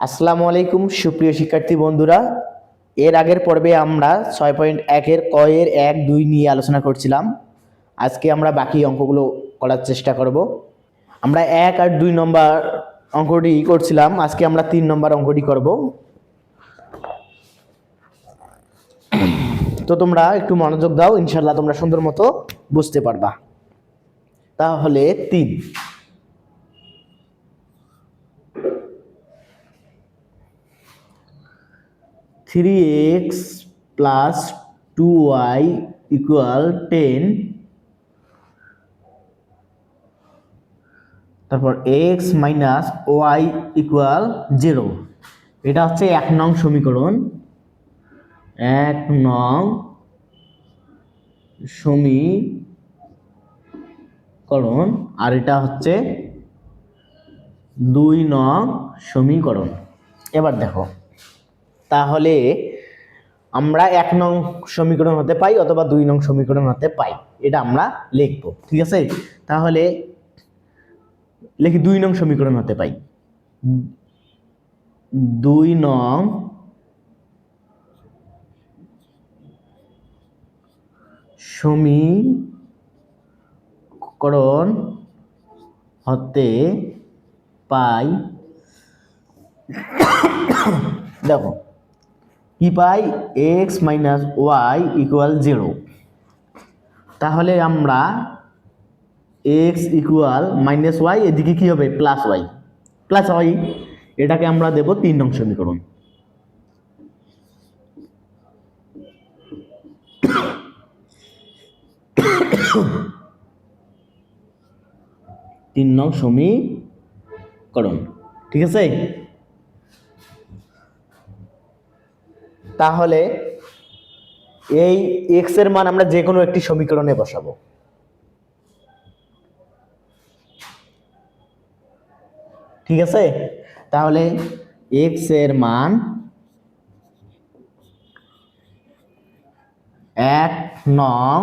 আসসালামু আলাইকুম সুপ্রিয় শিক্ষার্থী বন্ধুরা। এর আগের পর্বে আমরা 6.1-এর ক এর 1, 2 নিয়ে আলোচনা করছিলাম। আজকে আমরা বাকি অঙ্কগুলো করার চেষ্টা করব। আমরা 1 আর 2 নম্বর অঙ্কটি করছিলাম, আজকে আমরা 3 নম্বর অঙ্কটি করব। তো তোমরা একটু মনোযোগ দাও, ইনশাআল্লাহ তোমরা সুন্দর মতো বুঝতে পারবা। তাহলে 3 3x plus 2y equal 10, তারপর x minus y equal 0। এটা হচ্ছে 1 নং সমীকরণ। 1 নং সমীকরণ আর এটা হচ্ছে 2 নং সমীকরণ। এবার দেখো, তাহলে আমরা 1 নং সমীকরণ হতে পাই অথবা 2 নং সমীকরণ হতে পাই, এটা আমরা লিখব। ঠিক আছে, তাহলে লিখি 2 নং সমীকরণ হতে পাই। 2 নং সমীকরণ হতে পাই। দেখো কি পাই, x minus y equal 0। তাহলে আমরা x equal minus y, এদিকে কি হবে প্লাস y, এটাকে আমরা দেব 3 নং সমীকরণ। তিন নং সমীকরণ, ঠিক আছে। তাহলে এই x এর মান আমরা যে কোনো একটি সমীকরণে বসাবো। ঠিক আছে, তাহলে x এর মান 1 নং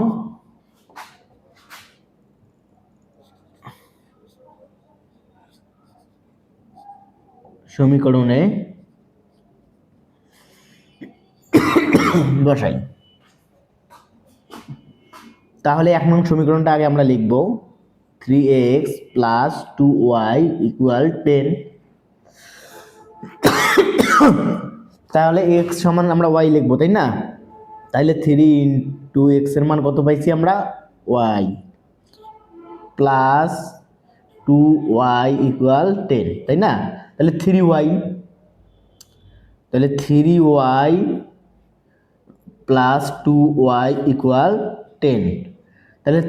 সমীকরণে বসাই। তাহলে 1 নং সমীকরণটা আগে আমরা লিখব, 3x plus 2y equal 10। তাহলে x সমান আমরা y লিখবো, তাই না? তাহলে 3 into x এর মান কত পাইছি আমরা, y প্লাস 2y equal 10, তাই না? তাহলে 3y, তাহলে 3y প্লাস 2y equal 10। তাহলে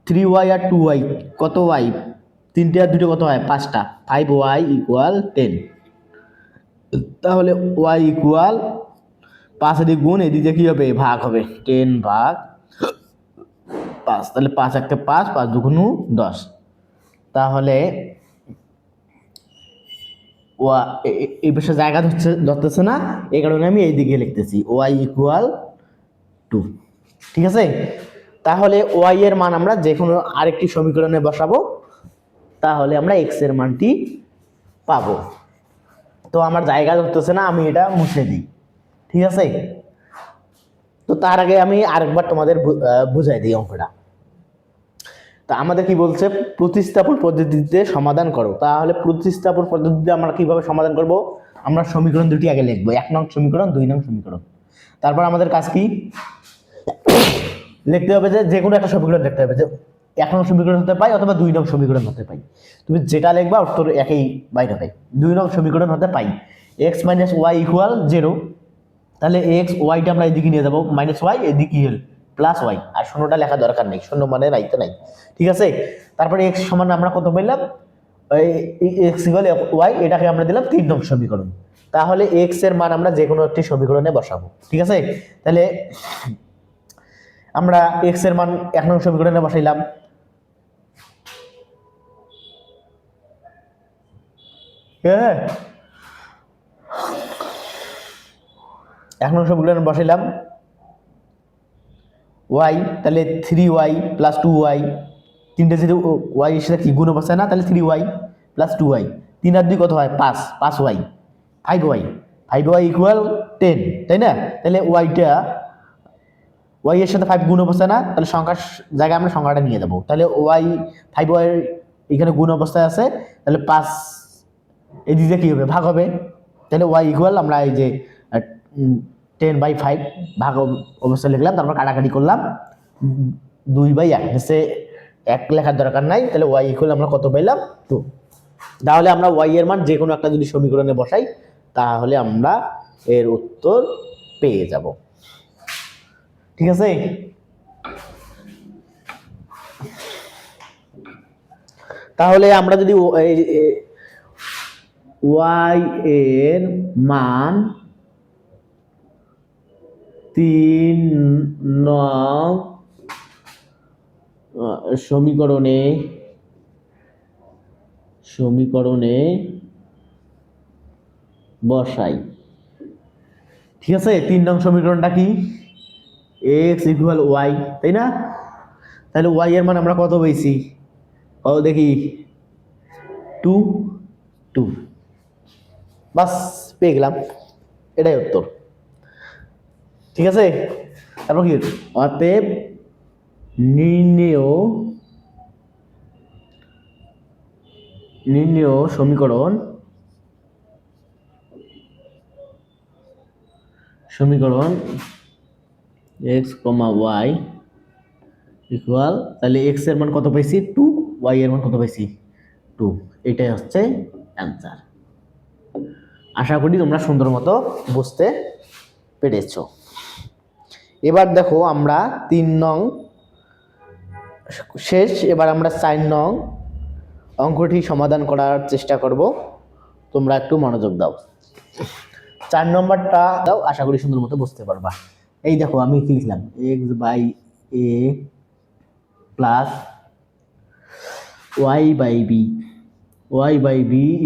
3y আর 2y কত, y 3টে আর 2টে কত হয় 5টা, 5y equal 10। তাহলে y equal 5 এদিকে গুণ, এদিকে কি হবে ভাগ হবে, 10 ভাগ 5। তাহলে 5 একটা 5, 5 দুগুণ 10। তাহলে এই পাশে জায়গা ধরতেছে না, এই কারণে আমি এইদিকে লিখতেছি y equal 2। ঠিক আছে, তাহলে y এর মান আমরা যে কোনো আরেকটি সমীকরণে বসাবো, তাহলে আমরা x এর মানটি পাবো। তো আমার জায়গা ধরতেছে না, আমি এটা মুছে দিই। ঠিক আছে, তো তার আগে আমি আরেকবার তোমাদের বুঝাই দিই অঙ্কটা। তা আমাদের কি বলছে, প্রতিস্থাপন পদ্ধতিতে সমাধান করো। তাহলে প্রতিস্থাপন পদ্ধতিতে আমরা কিভাবে সমাধান করব, আমরা সমীকরণ দুটি আগে লিখবো, 1 নং সমীকরণ, 2 নং সমীকরণ। তারপর আমাদের কাজ কি, লিখতে হবে যে কোনো একটা সমীকরণ লিখতে হবে, যে 1 নং সমীকরণ হতে পাই অথবা 2 নং সমীকরণ হতে পাই। তুমি যেটা লিখবা উত্তর একই বাইরে হবে। 2 নং সমীকরণ হতে পাই x minus y equal 0। তাহলে x yটা আমরা এদিকে নিয়ে যাবো, মাইনাস y এদিকে প্লাস y, আর শূন্যটা লেখা দরকার নেই, শূন্য মানে রাইতে নাই। ঠিক আছে, তারপরে x সমান আমরা কত পেলাম, x ইকুয়াল y, এটাকে আমরা দিলাম 3 নং সমীকরণ। তাহলে x এর মান আমরা যে কোনো একটি সমীকরণে বসাবো। ঠিক আছে, তাহলে আমরা x এর মান 1 নং সমীকরণে বসাইলাম। হ্যাঁ, 1 নং সমীকরণে বসাইলাম y, তাহলে 3y প্লাস 2y, তিনটে যদি y এর সাথে কি গুণ বসায় না, তাহলে 3y প্লাস 2y, 3 আর 2 কত হয় 5, 5y 5y, 5y ইকুয়াল 10, তাই না? তাহলে ওয়াইটা, ওয়াই এর সাথে 5 গুণ অবস্থায় না, তাহলে সংখ্যার জায়গায় আমরা সংখ্যাটা নিয়ে যাবো। তাহলে ওয়াই 5y এখানে গুণ অবস্থায় আছে, তাহলে 5 এই দিকে কি হবে, ভাগ হবে। তাহলে ওয়াই ইকুয়াল আমরা এই যে 10/5 ভাগ অবস্থায় লিখলাম, তারপর কাটাকাটি করলাম 2/1, নিচে 1 লেখার দরকার নাই। তাহলে ওয়াই ইকুয়াল আমরা কত পাইলাম, 2। তাহলে আমরা ওয়াই এর মান যে কোনো একটা যদি সমীকরণে বসাই, তাহলে আমরা এর উত্তর পেয়ে যাব। ঠিক আছে? তাহলে আমরা যদি ওয়াই এর মান 3 নং সমীকরণে বসাই। ঠিক আছে? 3 নং সমীকরণটা কি, x ইকুয়াল ওয়াই, তাই না? তাহলে ওয়াই এর মান আমরা কত পেয়েছি, দেখি 2 বাস পেয়ে গেলাম, এটাই উত্তর। ঠিক আছে? তারপর কি, অতএব নির্ণেয় সমীকরণ x, y ইকুয়াল, তাহলে x এর মান কত পাইছি 2, y এর মান কত পাইছি 2, এটাই হচ্ছে অ্যান্সার। আশা করি তোমরা সুন্দর মতো বুঝতে পেরেছো। এবার দেখো আমরা 3 নং শেষ, এবার আমরা 4 নং অঙ্কটি সমাধান করার চেষ্টা করব। তোমরা একটু মনোযোগ দাও। 4 নম্বরটা দাও, আশা করি সুন্দর মতো বুঝতে পারবা। এই দেখো আমি কি লিখলাম, x/a plus y/b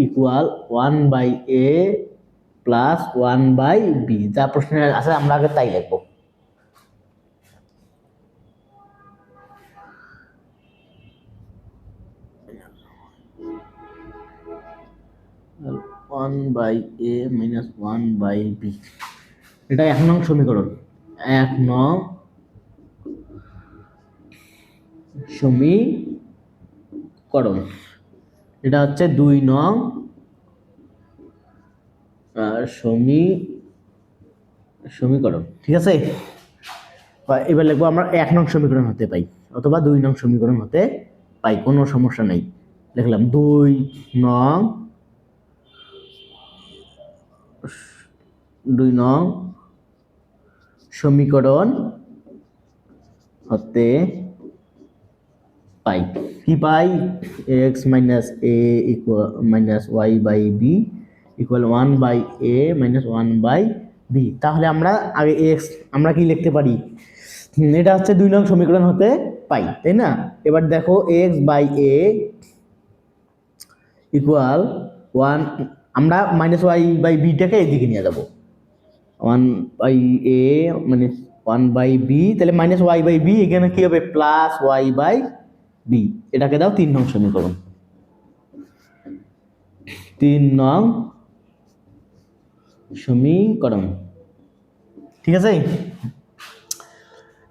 equal 1/a plus 1/b, যা প্রশ্নে আছে আমরা আগে তাই লিখবো। One by A minus 1/b, এটা 1 নং সমীকরণ। 1 নং সমীকরণ। এটা হচ্ছে 2 নং সমীকরণ। ঠিক আছে? এবার লিখবো আমরা 1 নং সমীকরণ হতে পাই অথবা 2 নং সমীকরণ হতে পাই, কোনো সমস্যা নেই। লিখলাম 2 নং সমীকরণ হতে পাই। কি পাই, x minus a minus y/b equal 1/a minus 1/b। তাহলে আমরা আগে x আমরা কি লিখতে পারি, এটা হচ্ছে 2 নং সমীকরণ হতে পাই, তাই না? এবার দেখো x/a ইকুয়াল 1, আমরা মাইনাস y/b টাকে এইদিকে নিয়ে যাবো, 1/a মাইনাস 1/b, তাহলে মাইনাস y/b এখানে কি হবে, প্লাস y/b। এটাকে দাও 3 নং সমীকরণ। 3 নং সমীকরণ। ঠিক আছে?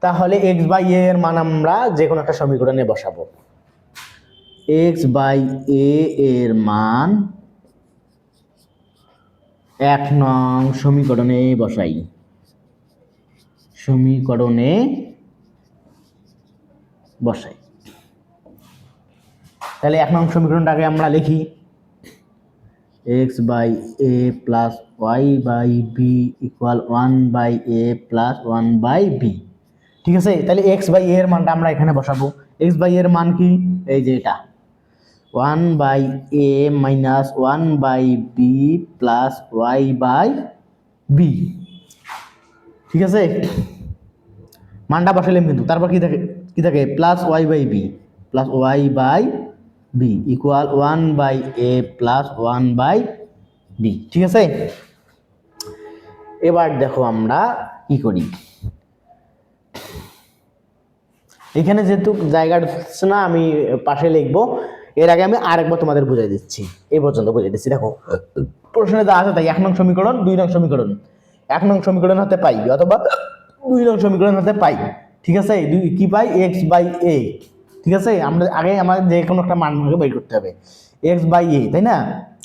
তাহলে x/a এর মান আমরা যে কোনো একটা সমীকরণে বসাবো। x/a এর মান 1 নং সমীকরণে বসাই। তাহলে 1 নং সমীকরণটাকে আমরা লিখি x/a plus y/b equal 1/a plus 1/b। ঠিক আছে? তাহলে x/a এর মানটা আমরা এখানে বসাবো। x/a এর মান কি, এই যে এটা 1/a minus 1/b plus y/b। ঠিক আছে? মানটা বসালাম কিন্তু, তারপর কি থাকে plus y/b equal 1/a plus 1/b। ঠিক আছে? এবার দেখো আমরা কি করি, এখানে যেহেতু জায়গা হচ্ছে না, আমি পাশে লিখবো এর আগে আমি আরেকবার তোমাদের বুঝাই দিচ্ছি, এই পর্যন্ত বুঝাই দিচ্ছি। দেখো প্রশ্নে যা আছে তাই, 1 নং সমীকরণ, 2 নং সমীকরণ, 1 নং সমীকরণ হতে পাই অথবা 2 নং সমীকরণ হতে পাই, ঠিক আছে? কি পাই? x/a, ঠিক আছে? আমরা আগে আমাদের যে কোনো একটা মান বের করতে হবে, x/a, তাই না?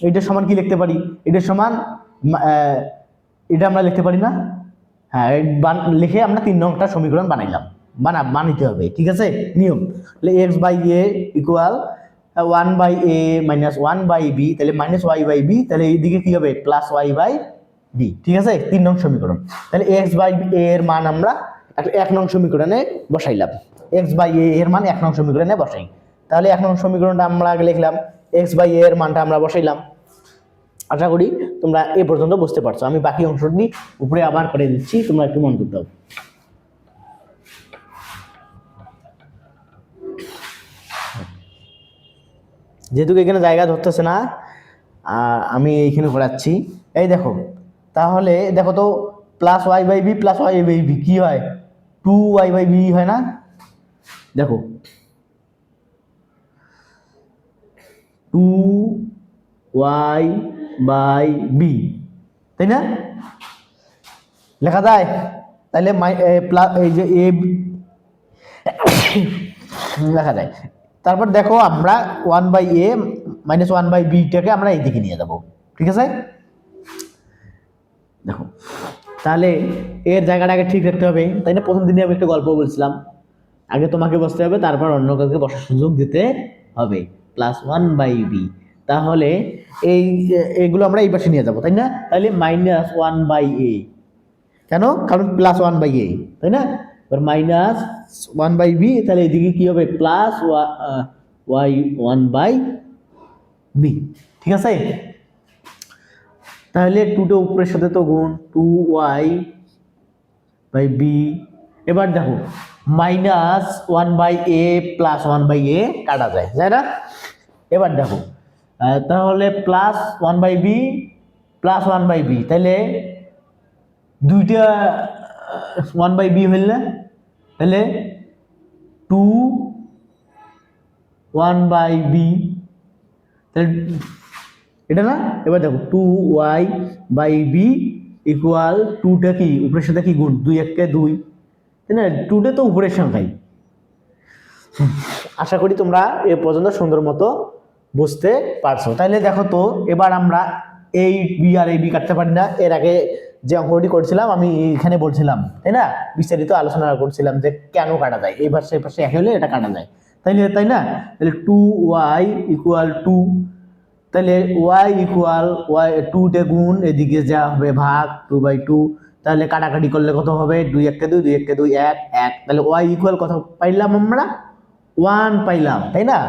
এটার সমান কি লিখতে পারি? এটার সমান এটা আমরা লিখতে পারি না? হ্যাঁ, লিখে আমরা 3 নংটা সমীকরণ বানাইলাম, বানাইতে হবে, ঠিক আছে? নিয়ম, তাহলে x/a equal 1/a minus 1/b, তাহলে মাইনাস y/b, তাহলে এইদিকে কি হবে? প্লাস y/b, ঠিক আছে? 3 নং সমীকরণ। তাহলে x/a এর মান আমরা 1 নং সমীকরণে বসাইলাম, x/a এর মান 1 নং সমীকরণে বসাই। তাহলে 1 নং সমীকরণটা আমরা আগে লিখলাম, x/a এর মানটা আমরা বসাইলাম। আশা করি তোমরা এ পর্যন্ত বুঝতে পারছো। আমি বাকি অংশটি উপরে আবার করে দিচ্ছি, তোমরা একটু মনোযোগ দাও। যেহেতু এখানে জায়গা ধরতেছে না, আমি এইখানে করাচ্ছি। এই দেখো, তাহলে দেখো তো, প্লাস y/b প্লাস y/b কি হয়? 2y/b হয় না? দেখো 2y/b, তাই না? লেখা যায়? তাহলে এই যে a লেখা যায়। তারপর দেখো আমরা 1/a মাইনাস 1/b টাকে আমরা এইদিকে নিয়ে যাব, ঠিক আছে? দেখো, তাহলে এর জায়গাটা আগে ঠিক রাখতে হবে, তাই না? প্রথম দিনে আমি একটা গল্প বলছিলাম, আগে তোমাকে বসতে হবে, তারপর অন্য কাউকে বসার সুযোগ দিতে হবে, প্লাস 1/b। তাহলে এইগুলো আমরা এই পাশে নিয়ে যাবো, তাই না? তাহলে মাইনাস 1/a, কেন? কারণ প্লাস 1/a, তাই না? এবার মাইনাস 1/b, তাহলে এদিকে কি হবে? প্লাস y 1/b, ঠিক আছে? তাহলে 2টা উপরের সাথে তো গুণ, 2y/b। এবার দেখো মাইনাস 1/a প্লাস 1/a কাটা যায়, তাই না? এবার দেখো, তাহলে প্লাস 1/b প্লাস 1/b, তাহলে দুইটা 1/b হইল না? তাহলে 2 1/b, তাহলে এটা না? এবার দেখো 2y/b ইকুয়াল 2টা কি উপরের সাথে কি গুণ, 2 1 2, তাই না? 2টা তো উপরের সংখ্যাই। আশা করি তোমরা এ পর্যন্ত সুন্দর মতো বুঝতে পারছো। তাহলে দেখো তো, এবার আমরা এই বি আর এই বি কাটতে পারি না। এর আগে যে অঙ্কটি করছিলাম আমি এখানে বলছিলাম, তাই না? বিস্তারিত আলোচনা করছিলাম যে কেন কাটা যায়, এই পাশে পাশে একই হলে এটা কাটা যায়, তাই না? তাহলে 2y ইকুয়াল 2, তাহলে y ইকুয়াল y 2 তে গুণ, এদিকে যা হবে ভাগ 2/2, তাহলে কাটাকাটি করলে কত হবে? 2 1 2, 2 1 2 1 1, তাহলে y ইকুয়াল কত পাইলাম আমরা? 1 পাইলাম, তাই না?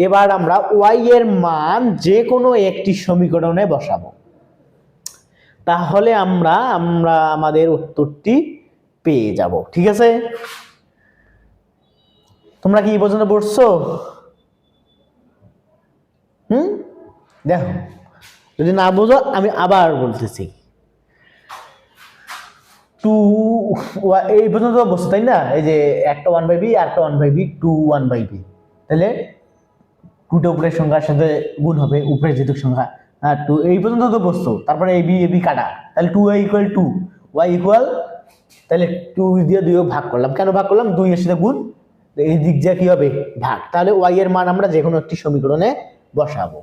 এবার আমরা y এর মান যে কোনো একটি সমীকরণে বসাবো, তাহলে আমরা আমাদের উত্তরটি পেয়ে যাব, ঠিক আছে? তোমরা কি এই পর্যন্ত পড়ছো? দেখো, যদি না বুঝো আমি আবার বলতেছি, 2 এই পর্যন্ত বসতো, তাই না? এই যে একটা 1/b আর একটা 1/b, 2 1/b, তাহলে 2টা উপরের সংখ্যার সাথে গুণ হবে, উপরের যেহেতু সংখ্যা, হ্যাঁ 2 এই পর্যন্ত তো বসতো। তারপরে ab কাটা, তাহলে 2y ইকুয়াল 2, y ইকুয়াল, তাহলে 2 দিয়ে 2 ভাগ করলাম, কেন ভাগ করলাম? 2 এর সাথে গুণ, এই দিক দিয়ে কি হবে? ভাগ। তাহলে y এর মান আমরা যে কোনো একটি সমীকরণে বসাবো।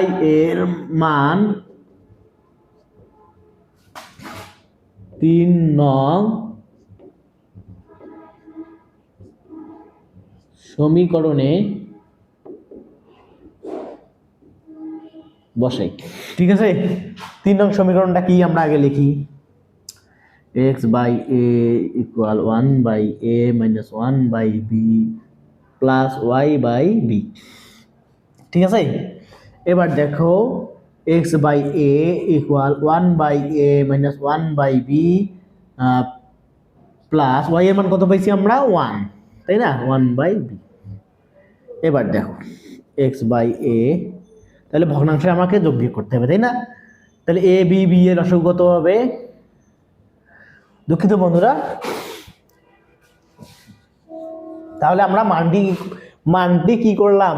y এর মান 3 নং সমীকরণে বসাই, ঠিক আছে? 3 নং সমীকরণটা কি আমরা আগে লিখি, x/a equal 1/a minus 1/b plus y/b, ঠিক আছে? এবার দেখো x/a equal 1/a minus 1/b plus y এর মান কত পাইছি আমরা? 1, তাই না? 1/b। এবার দেখো x/a, তাহলে ভগ্নাংশে আমাকে যোগ বিয়োগ করতে হবে, তাই না? তাহলে a b b এর লসাগু কত হবে? দুঃখিত বন্ধুরা, তাহলে আমরা মানটি কি করলাম,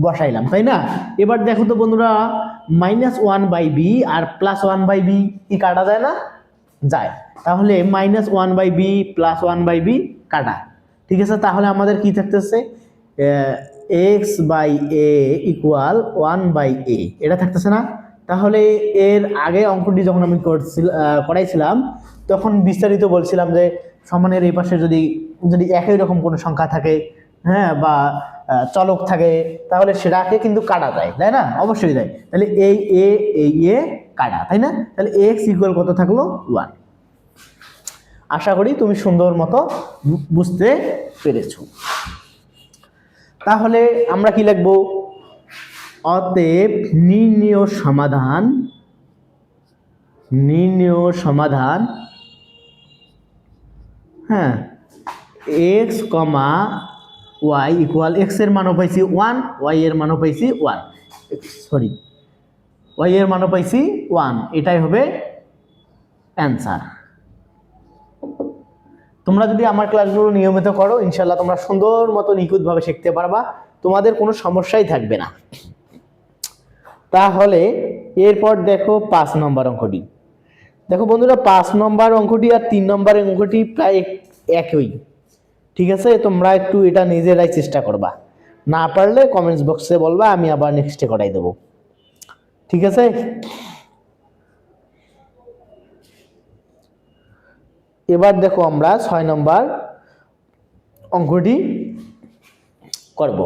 বসাইলাম, তাই না? এবার দেখো তো বন্ধুরা, -1/b আর +1/b কি কাটা যায় না? যায়। তাহলে -1/b +1/b কাটা, ঠিক আছে? তাহলে আমাদের কি থাকতেছে, x/a = 1/a, এটা থাকতেছে না? তাহলে এর আগে অঙ্কটি যখন আমি করাইছিলাম তখন বিস্তারিত বলছিলাম যে সমানের এই পাশে যদি একই রকম কোনো সংখ্যা থাকে, হ্যাঁ, বা চলক থাকে, তাহলে সেটাকে কিন্তু কাটা যায়, তাই না? অবশ্যই যায়। তাহলে এই এ কাটা, তাই না? তাহলে x = কত থাকলো? 1। আশা করি তুমি সুন্দর মতো বুঝতে পেরেছো। তাহলে আমরা কি লিখবো? অতএব নির্ণেয় সমাধান, হ্যাঁ, x, y = x এর মানও পাইছি 1, y এর মানও পাইছি 1, সরি, y এর মানও পাইছি 1, এটাই হবে অ্যান্সার। তোমরা যদি আমার ক্লাসগুলো নিয়মিত করো, ইনশাআল্লাহ তোমরা সুন্দর মতো নিখুঁতভাবে শিখতে পারবা, তোমাদের কোনো সমস্যাই থাকবে না। তাহলে এরপর দেখো 5 নম্বর অঙ্কটি। দেখো বন্ধুরা, 5 নম্বর অঙ্কটি আর 3 নম্বরের অঙ্কটি প্রায় একই, ঠিক আছে? তোমরা একটু এটা নিজেরাই চেষ্টা করবা, না পারলে কমেন্টস বক্সে বলবা, আমি আবার নেক্সটে করাই দেবো, ঠিক আছে? এবার দেখো আমরা 6 নম্বর অঙ্কটি করব।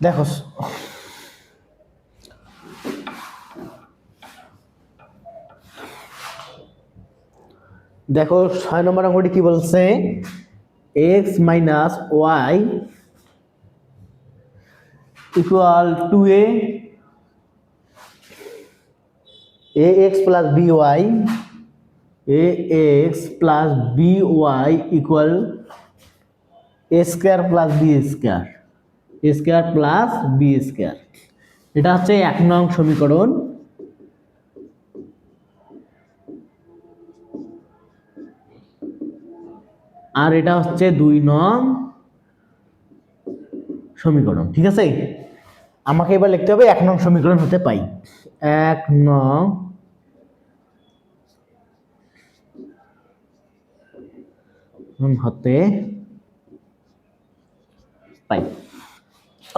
দেখো, দেখো 6 নম্বর অঙ্কটি কি বলছে, x - y = 2a, ax + by, ax + by = a² + b², এটা হচ্ছে 1 নং সমীকরণ। আর এটা হচ্ছে 2 নং সমীকরণ, ঠিক আছে? আমাকে এবার লিখতে হবে 1 নং সমীকরণ হতে পাই, 1 নং হতে পাই,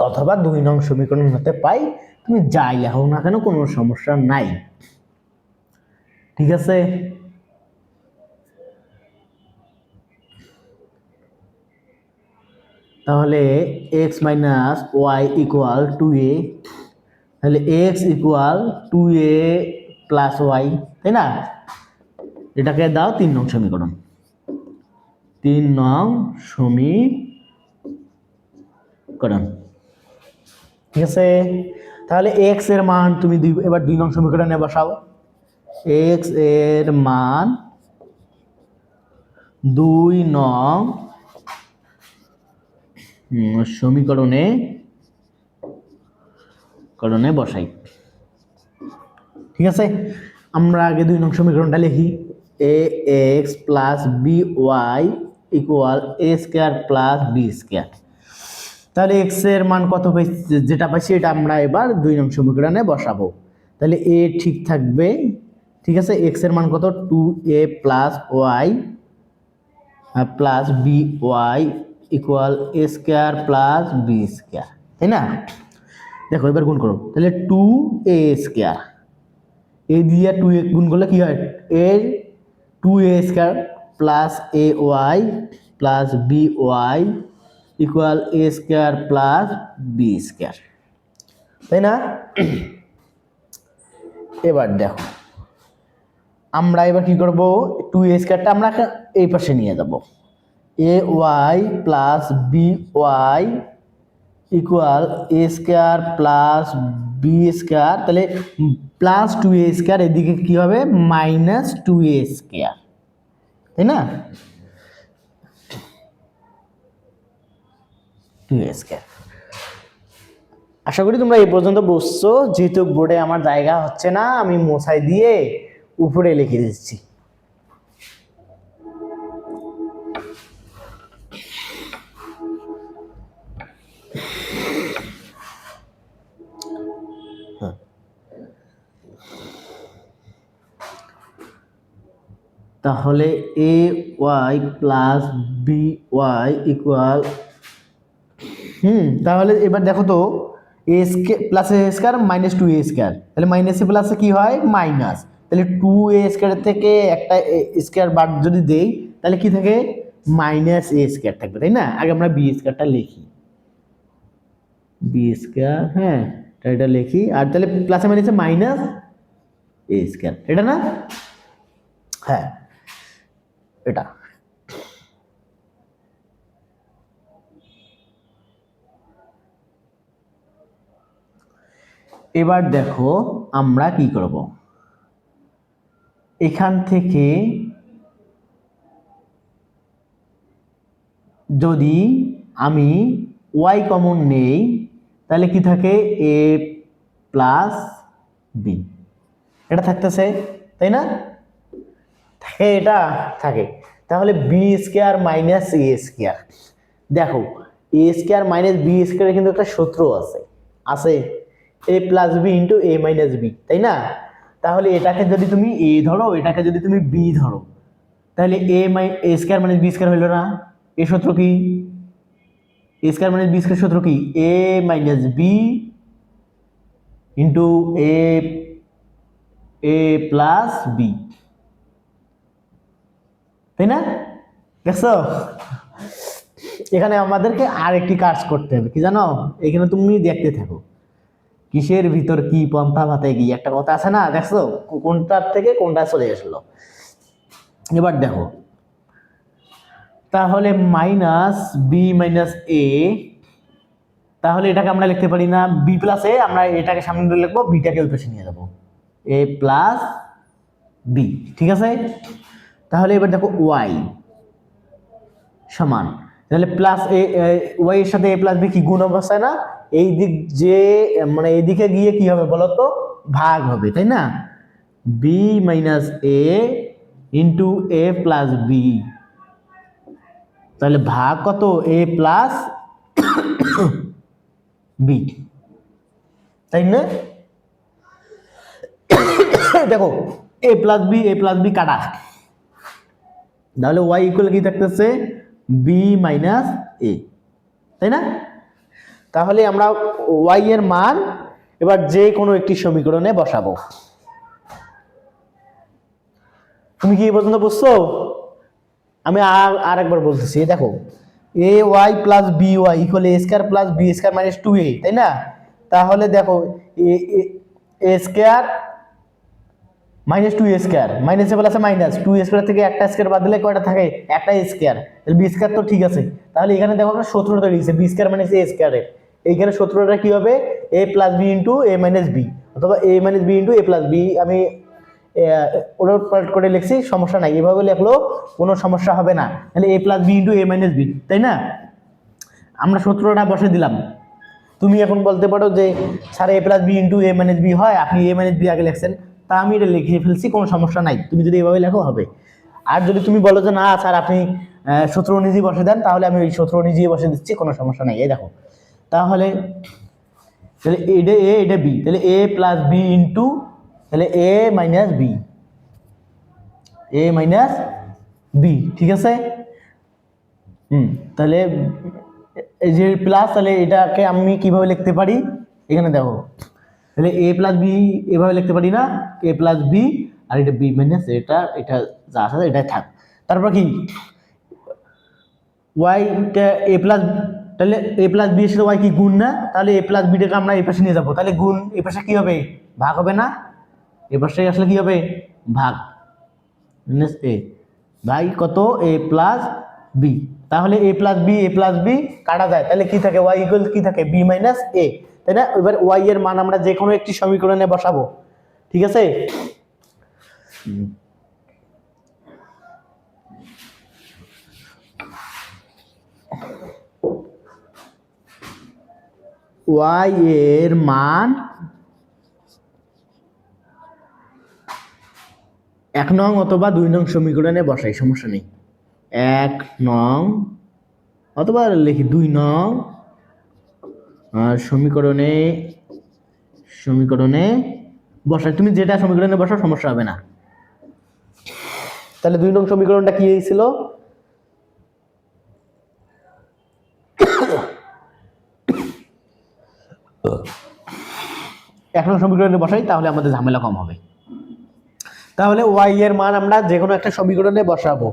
অথবা 2 নং সমীকরণ হতে পাই, তুমি যাই লেখো না কেন কোনো সমস্যা নাই, ঠিক আছে? তাহলে x - y = 2a, তাহলে x = 2a + y, তাই না? এটাকে দাও 3 নং সমীকরণ, 3 নং সমীকরণ, ঠিক আছে? তাহলে x এর মান তুমি এবার 2 নং সমীকরণে বসাও, x এর মান 2 নং সমীকরণে বসাই, ঠিক আছে? আমরা আগে 2 নং সমীকরণটা লিখি, ax + by = a² + b²। তাহলে x এর মান কত পাইছি, যেটা পাইছি এটা আমরা এবার 2 নং সমীকরণে বসাবো। তাহলে a ঠিক থাকবে, ঠিক আছে? x এর মান কত, 2a + y + by = a² + b², তাই না? দেখো এবার গুণ করো, তাহলে 2a², a দিয়ে 2a গুণ করলে কি হয়, a 2a² + ay + by = a² + b², তাই না? এবার দেখো আমরা এবার কি করব, 2a² আমরা এই পাশে নিয়ে যাব, ay + by = a² + b², তাহলে +2a², এদিকে কি হবে, -2a², তাই না? 2a square. আশা করি তোমরা এই পর্যন্ত বুঝছো। যেহেতু বোর্ডে আমার জায়গা হচ্ছে না, আমি মোছাই দিয়ে উপরে লিখে দিচ্ছি। তাহলে a y plus b y equal, তাহলে এবার দেখো তো, a square plus a square minus 2a square, তাহলে মাইনাস এ প্লাসে কি হয় মাইনাস, তাহলে 2a স্কয়ার থেকে একটা স্কয়ার বাদ যদি দেই তাহলে কি থাকে মাইনাস a স্কয়ার থাকবে, তাই না? আগে আমরা b স্কয়ারটা লিখি, b স্কয়ার, হ্যাঁ এটা লিখি, আর তাহলে প্লাসে মাইনাসে মাইনাস a স্কয়ার, এটা না? হ্যাঁ এটা। এবার দেখো আমরা কি করব, এখান থেকে যদি আমি y কমন নেই তাহলে কি থাকে a প্লাস বি, এটা থাকতেছে তাই না? থাকে, এটা থাকে। তাহলে বি স্কয়ার মাইনাস এ স্কয়ার, দেখো এ স্কয়ার মাইনাস বি স্কয়ারে কিন্তু একটা সূত্র আছে, আছে এ প্লাস বি ইন্টু এ মাইনাস বি, তাই না? তাহলে এটাকে যদি তুমি এ ধরো, এটাকে যদি তুমি বি ধরো, তাহলে এ স্কয়ার মাইনাস বি স্কয়ার হইল না? এ সূত্র কি? এ স্কয়ার মাইনাস বি স্কয়ার সূত্র কি? এ মাইনাস বি ইন্টু এ প্লাস বি, তাই না? দেখছো? এখানে আমাদেরকে আরেকটি কাজ করতে হবে, কি জানো? এখানে তুমি দেখতে থাকো, কিসের ভিতর কি পন্থা ভাতে গিয়ে একটা কথা আছে না, দেখছো কোনটার থেকে কোনটা চলে আসলো। এবার দেখো, তাহলে মাইনাস বি মাইনাস এ, তাহলে এটাকে আমরা লিখতে পারি না বি প্লাস এ, আমরা এটাকে সামনে ধরে লিখবো, বিটাকে ওই পাশে নিয়ে যাবো, এ প্লাস বি, ঠিক আছে? তাহলে এবার দেখো ওয়াই সমান, তাহলে প্লাস এ ওয়াই এর সাথে এ প্লাস বি কি গুণ অবস্থায় না? এই দিক যে মানে এইদিকে গিয়ে কি হবে বলতো, ভাগ হবে, তাই না? বি মাইনাস এ ইন্টু এ প্লাস বি, তাহলে ভাগ কত এ প্লাস বি, তাই না? দেখো এ প্লাস বি কাটা, তাহলে ওয়াই ইকুয়াল কি থাকতেছে বি মাইনাস এ, তাই না? তাহলে আমরা ওয়াই এর মান এবার যে কোনো একটি সমীকরণে বসাবো। তুমি কি এই পর্যন্ত বুঝছো? আমি আর একবার বলতেছি, দেখো a y plus b y equal a square plus b square minus 2a, তাই না? তাহলে দেখো a square minus 2a square, minus a প্লাসে মাইনাস 2a স্কয়ার থেকে একটা স্কয়ার বাদ দিলে কয়টা থাকে? একটা স্কয়ার, তাহলে বি স্কয়ার তো ঠিক আছে। তাহলে এখানে দেখো একটা সূত্র তৈরি হয়েছে বি স্কয়ার মাইনাস এ স্কয়ারের, এইখানে সূত্রটা কি হবে এ প্লাস বি ইন্টু এ মাইনাস বি, অথবা এ মাইনাস বি ইন্টু এ প্লাস বি, আমি ওলট পালট করে লিখছি, সমস্যা নাই, এভাবে লিখলেও কোনো সমস্যা হবে না। তাহলে এ প্লাস বি ইন্টু এ মাইনাস বি, তাই না? আমরা সূত্রটা বসে দিলাম। তুমি এখন বলতে পারো যে স্যার এ প্লাস বি ইন্টু এ মাইনাস বি হয়, আপনি এ মাইনাস বি আগে লিখছেন, তা আমি এটা লিখে ফেলছি, কোনো সমস্যা নাই, তুমি যদি এভাবে লেখো হবে। আর যদি তুমি বলো যে না স্যার আপনি সূত্র অনুযায়ী বসে দেন, তাহলে আমি ওই সূত্র অনুযায়ী বসে দিচ্ছি, কোনো সমস্যা নাই। এই দেখো, তাহলে তাহলে এটা এ এটা বি, তাহলে এ প্লাস বি ইন্টু তাহলে এ মাইনাস বি, এ মাইনাস বি, ঠিক আছে? তাহলে এই যে প্লাস, তাহলে এটাকে আমি কিভাবে লিখতে পারি এখানে দেখো, তাহলে এ প্লাস বি এভাবে লিখতে পারি না, এ প্লাস বি আর এটা বি মাইনাস এটা, এটা যা আছে এটাই থাক। তারপর কি ওয়াইটা এ প্লাস, তাহলে এ প্লাস বি এর সাথে ওয়াই কি গুণ না? তাহলে এ প্লাস বিটাকে আমরা এই পাশে নিয়ে যাবো, তাহলে গুণ এ পাশে কি হবে ভাগ হবে না? এ পাশে আসলে কি হবে ভাগ, মাইনাস এ ভাই কত এ প্লাস বি, তাহলে এ প্লাস বি কাটা যায়, তাহলে কি থাকে ওয়াই ইকুয়াল কি থাকে বি মাইনাস এ, তাই না? এবার ওয়াই এর মান আমরা যে কোনো একটি সমীকরণে বসাবো, ঠিক আছে? ওয়াই এর মান 1 নং অথবা 2 নং সমীকরণে বসাই, সমস্যা নেই। 1 নং অথবা লিখি 2 নং সমীকরণে বসাই। তুমি যেটা সমীকরণে বসাও সমস্যা হবে না। তাহলে 2 নং সমীকরণটা কি হয়েছিল? এখন সমীকরণে বসাই, তাহলে আমাদের ঝামেলা কম হবে। তাহলে ওয়াই এর মান আমরা যে কোনো একটা সমীকরণে বসাবো,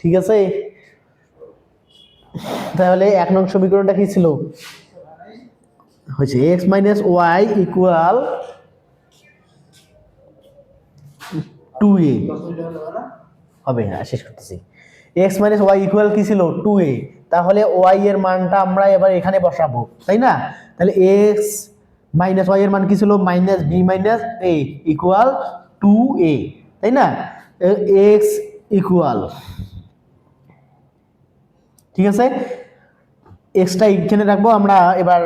ঠিক আছে? তাহলে 1 নং সমীকরণটা কি ছিল? হয়েছে x minus Y equal 2a হবে। হ্যাঁ, শেষ করতেছি। x মাইনাস ওয়াই ইকুয়াল কি ছিল? 2a। তাহলে ওয়াই এর মানটা আমরা এবার এখানে বসাবো, তাই না? তাহলে x মাইনাস ওয়াই এর মান কি ছিল? মাইনাস বি মাইনাস এ ইকুয়াল 2a, তাই না? x ইকুয়াল, ঠিক আছে, এক্সটা এখানে রাখবো আমরা। এবার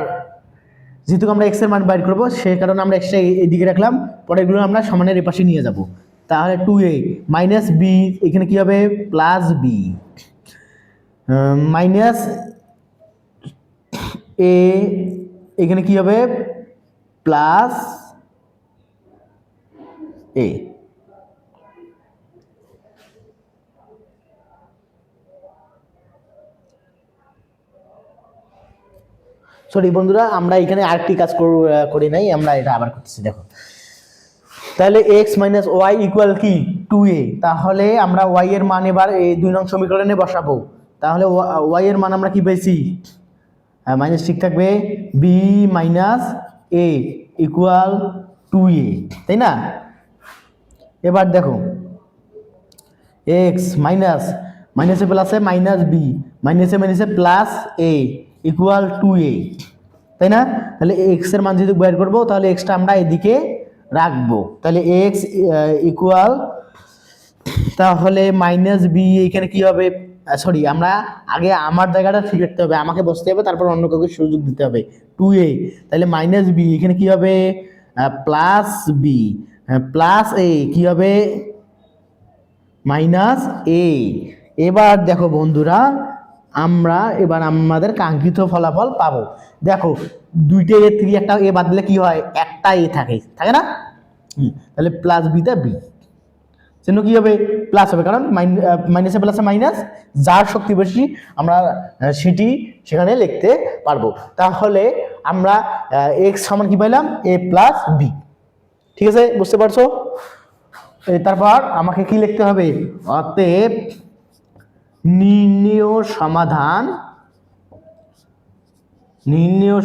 যেহেতু আমরা এক্স এর মান বাইর করবো, সেই কারণে আমরা এক্সটা এইদিকে রাখলাম, পরেরগুলো আমরা সমানের এপাশে নিয়ে যাব। তাহলে 2a মাইনাস বি, এখানে কি হবে? প্লাস বি মাইনাস এ, এখানে কি হবে? প্লাস এ। সরি বন্ধুরা, আমরা এখানে আরেকটি কাজ করি নাই, আমরা এটা আবার করতেছি। দেখো, তাহলে x মাইনাস ওয়াই ইকুয়াল কি? 2a। তাহলে আমরা y এর মান এবার এই 2 নং সমীকরণে বসাবো। তাহলে y এর মান আমরা কি পেয়েছি? মাইনাস ঠিক থাকবে, b minus a equal 2a, তাই না? এবার দেখো, x মাইনাস মাইনাসে প্লাসে মাইনাস b মাইনাসে প্লাস a ইকুয়াল 2a, তাই না? তাহলে x এর মান যদি বের করবো, তাহলে xটা আমরা এদিকে রাখবো। তাহলে x ইকুয়াল, তাহলে মাইনাস বি, এখানে কি হবে? সরি, আমরা আগে আমার জায়গাটা ঠিক রাখতে হবে, আমাকে বসতে হবে, তারপর অন্য কাউকে সুযোগ দিতে হবে। 2a, তাহলে মাইনাস বি, এখানে কি হবে? প্লাস বি প্লাস এ, কি হবে? মাইনাস এ। এবার দেখো বন্ধুরা, আমরা এবার আমাদের কাঙ্ক্ষিত ফলাফল পাবো। দেখো, 2টে এ থেকে একটা এ বাদ দিলে কি হয়? একটা এ থাকে না? তাহলে প্লাস বিটা বি, সেজন্য কি হবে? প্লাস হবে, কারণ মাইনাসে প্লাসে মাইনাস, যার শক্তি বেশি আমরা সেটি সেখানে লিখতে পারবো। তাহলে আমরা এক্স সমান কি পাইলাম? এ প্লাস বি। ঠিক আছে, বুঝতে পারছো? তারপর আমাকে কি লিখতে হবে? অতএব নির্ণেয়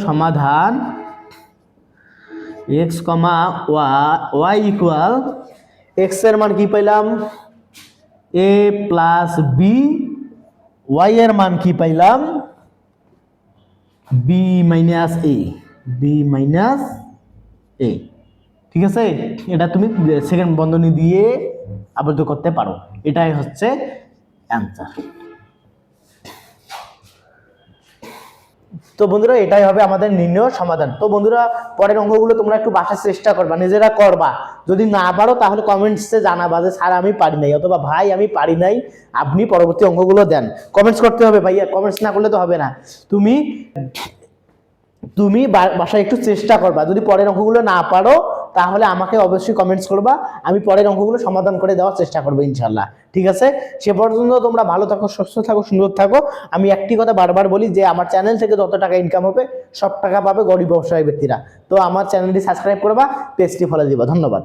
সমাধান এক্স কমা ওয়াই ইকুয়াল, এক্স এর মান কি পাইলাম? এ প্লাস বি, ওয়াই এর মান কি পাইলাম? বি মাইনাস এ। ঠিক আছে, এটা তুমি সেকেন্ড বন্ধনী দিয়ে আবদ্ধ করতে পারো। এটাই হচ্ছে অ্যান্সার। তো বন্ধুরা, এটাই হবে আমাদের নির্ণয় সমাধান। তো বন্ধুরা, পরের অঙ্কগুলো তোমরা একটু বাসার চেষ্টা করবা, নিজেরা করবা। যদি না পারো তাহলে কমেন্টসে জানাবা যে স্যার আমি পারি নাই, অথবা ভাই আমি পারি নাই, আপনি পরবর্তী অঙ্কগুলো দেন। কমেন্টস করতে হবে ভাইয়া, কমেন্টস না করলে তো হবে না। তুমি বাসায় একটু চেষ্টা করবা। যদি পরের অঙ্কগুলো না পারো তাহলে আমাকে অবশ্যই কমেন্টস করবা, আমি পরের অঙ্কগুলো সমাধান করে দেওয়ার চেষ্টা করবো ইনশাল্লাহ। ঠিক আছে, সে পর্যন্ত তোমরা ভালো থাকো, সুস্থ থাকো, সুন্দর থাকো। আমি একটি কথা বারবার বলি যে আমার চ্যানেল থেকে যত টাকা ইনকাম হবে সব টাকা পাবে গরিব ব্যবসায়ী ব্যক্তিরা। তো আমার চ্যানেলটি সাবস্ক্রাইব করবা, পেজটি ফলো দিবা। ধন্যবাদ।